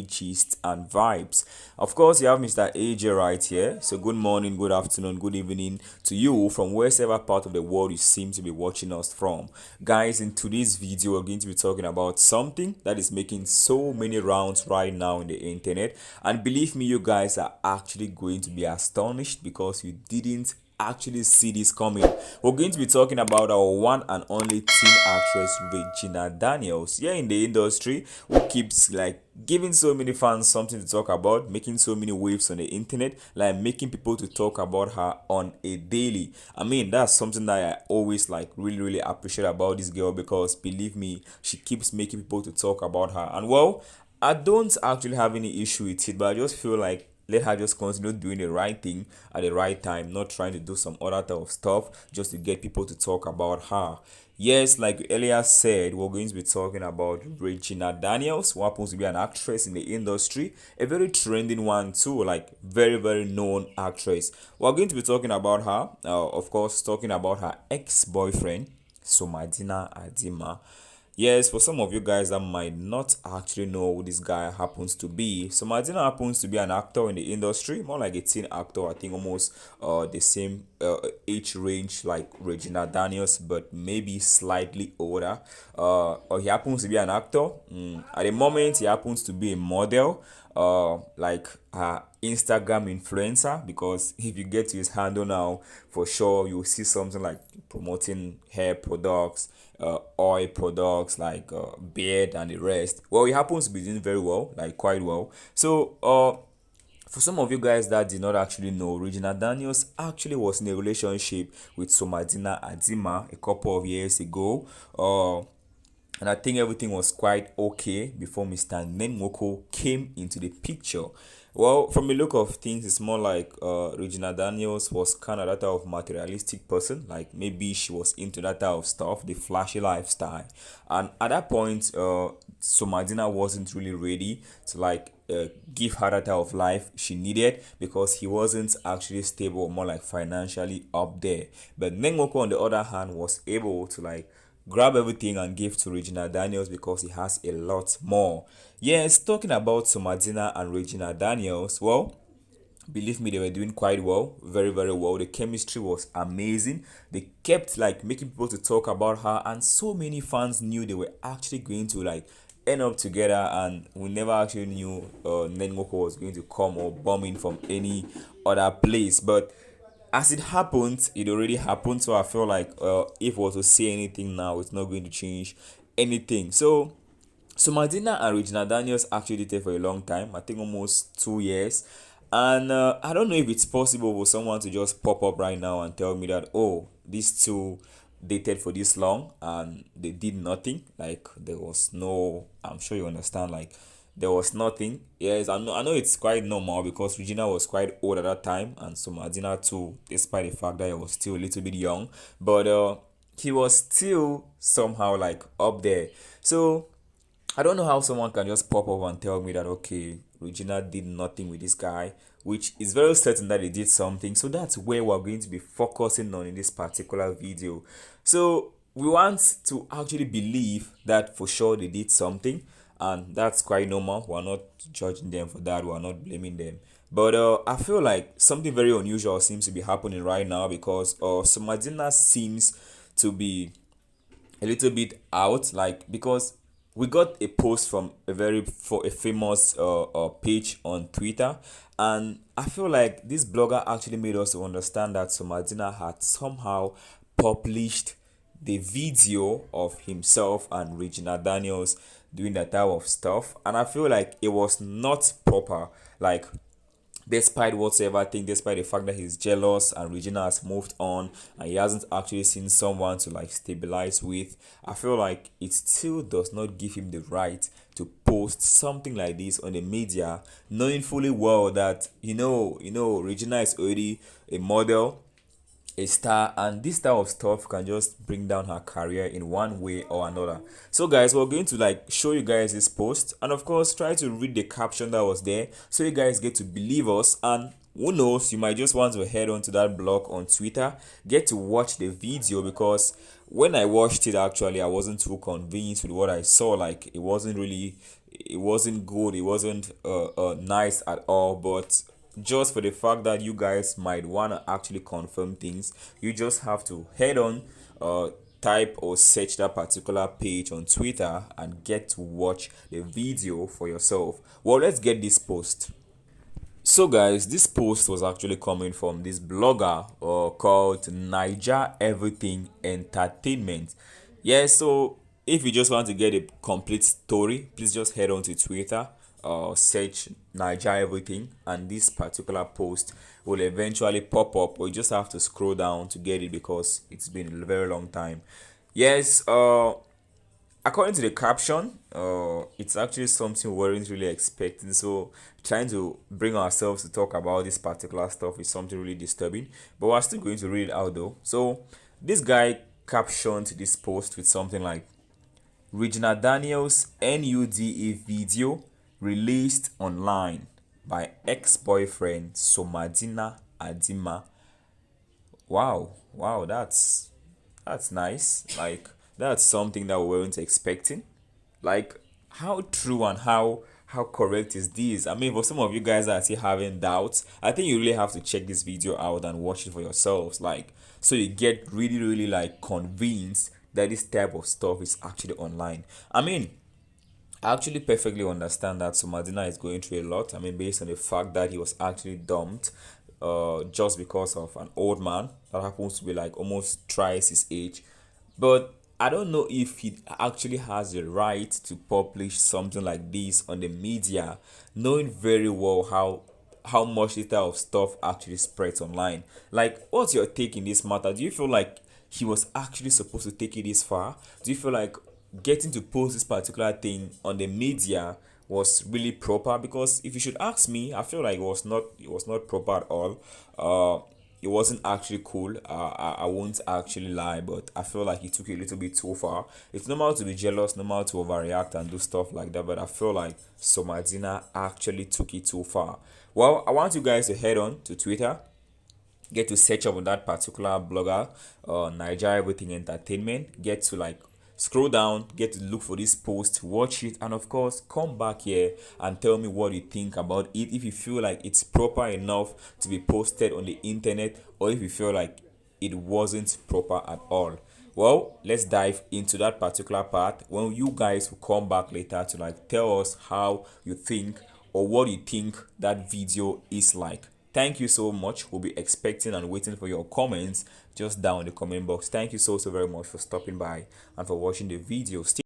gist and vibes. Of course, you have Mr. AJ right here. So, good morning, good afternoon, good evening to you from wherever part of the world you seem to be watching us from. Guys, in today's video, we're going to be talking about something that is making so many rounds right now in the internet. And believe me, you guys are actually going to be astonished because you didn't actually see this coming. We're going to be talking about our one and only teen actress Regina Daniels here in the industry, who keeps like giving so many fans something to talk about, making so many waves on the internet, like making people to talk about her on a daily. I mean, that's something that I always like really appreciate about this girl, because believe me, she keeps making people to talk about her. And well, I don't actually have any issue with it, but I just feel like let her just continue doing the right thing at the right time, not trying to do some other type of stuff just to get people to talk about her. Yes, like we earlier said, we're going to be talking about Regina Daniels, who happens to be an actress in the industry, a very trending one too, like very known actress. We're going to be talking about her, of course, talking about her ex-boyfriend, Somadina Adinma. Yes, for some of you guys that might not actually know who this guy happens to be, so Martina happens to be an actor in the industry, more like a teen actor. I think almost the same age range like Regina Daniels, but maybe slightly older. Or he happens to be an actor. At the moment, he happens to be a model, like Instagram influencer, because if you get to his handle now, for sure you'll see something like promoting hair products, oil products like beard and the rest. Well, he happens to be doing very well, like quite well. So for some of you guys that did not actually know, Regina Daniels actually was in a relationship with Somadina Adinma a couple of years ago. And I think everything was quite okay before Mr. Ned Nwoko came into the picture. Well, from the look of things, it's more like Regina Daniels was kind of that type of materialistic person. Like maybe she was into that type of stuff, the flashy lifestyle. And at that point, Somadina wasn't really ready to like give her that type of life she needed, because he wasn't actually stable, more like financially up there. But Nengoko, on the other hand, was able to like grab everything and give to Regina Daniels because he has a lot more. Yes, talking about Somadina and Regina Daniels, well, believe me, they were doing quite well, very well. The chemistry was amazing. They kept like making people to talk about her, and so many fans knew they were actually going to like end up together, and we never actually knew Nengoku was going to come or bomb in from any other place. But as it happened, it already happened. So I feel like if we were to say anything now, it's not going to change anything. So Madina and Regina Daniels actually dated for a long time. I think almost 2 years. And I don't know if it's possible for someone to just pop up right now and tell me that, oh, these two dated for this long and they did nothing. Like there was no, I'm sure you understand, like there was nothing. Yes, I know it's quite normal because Regina was quite old at that time, and so Madina too, despite the fact that he was still a little bit young. But he was still somehow like up there. So I don't know how someone can just pop up and tell me that, okay, Regina did nothing with this guy, which is very certain that he did something. So that's where we're going to be focusing on in this particular video. So we want to actually believe that for sure they did something, and that's quite normal. We're not judging them for that, we're not blaming them. But I feel like something very unusual seems to be happening right now, because Somadina seems to be a little bit out, like because we got a post from a famous page on Twitter, and I feel like this blogger actually made us to understand that Somadina had somehow published the video of himself and Regina Daniels doing that type of stuff, and I feel like it was not proper. Like despite whatsoever thing, despite the fact that he's jealous and Regina has moved on and he hasn't actually seen someone to like stabilize with, I feel like it still does not give him the right to post something like this on the media, knowing fully well that Regina is already a model, a star, and this type of stuff can just bring down her career in one way or another. So guys, we're going to like show you guys this post, and of course try to read the caption that was there so you guys get to believe us. And who knows, you might just want to head on to that blog on Twitter, get to watch the video, because when I watched it, actually I wasn't too convinced with what I saw. Like it wasn't really it wasn't good, it wasn't nice at all. But just for the fact that you guys might want to actually confirm things, you just have to head on, uh type or search that particular page on Twitter and get to watch the video for yourself. Well, let's get this post. So, guys, this post was actually coming from this blogger called Naija Everything Entertainment. Yeah, so if you just want to get a complete story, please just head on to Twitter, search Naija Everything, and this particular post will eventually pop up, or you just have to scroll down to get it because it's been a very long time. Yes, according to the caption, it's actually something we weren't really expecting. So trying to bring ourselves to talk about this particular stuff is something really disturbing. But we're still going to read it out though. So this guy captioned this post with something like Regina Daniels NUDE video released online by ex-boyfriend Somadina Adinma. Wow, that's nice. Like, that's something that we weren't expecting. Like, how true and how correct is this? I mean, for some of you guys that are still having doubts, I think you really have to check this video out and watch it for yourselves. Like, so you get really like convinced that this type of stuff is actually online. I mean, I actually perfectly understand that Somadina is going through a lot. I mean, based on the fact that he was actually dumped just because of an old man that happens to be like almost twice his age. But I don't know if he actually has the right to publish something like this on the media, knowing very well how much this type of stuff actually spreads online. Like, what's your take in this matter? Do you feel like he was actually supposed to take it this far? Do you feel like getting to post this particular thing on the media was really proper? Because if you should ask me, I feel like it was not proper at all. It wasn't actually cool. I won't actually lie, but I feel like he took it a little bit too far. It's normal to be jealous, normal to overreact and do stuff like that, but I feel like Somadina actually took it too far. Well, I want you guys to head on to Twitter, get to search up on that particular blogger, Naija Everything Entertainment, get to like scroll down, get to look for this post, watch it, and of course come back here and tell me what you think about it. If you feel like it's proper enough to be posted on the internet, or if you feel like it wasn't proper at all. Well, let's dive into that particular part when you guys will come back later to like tell us how you think or what you think that video is like. Thank you so much. We'll be expecting and waiting for your comments just down in the comment box. Thank you so very much for stopping by and for watching the video.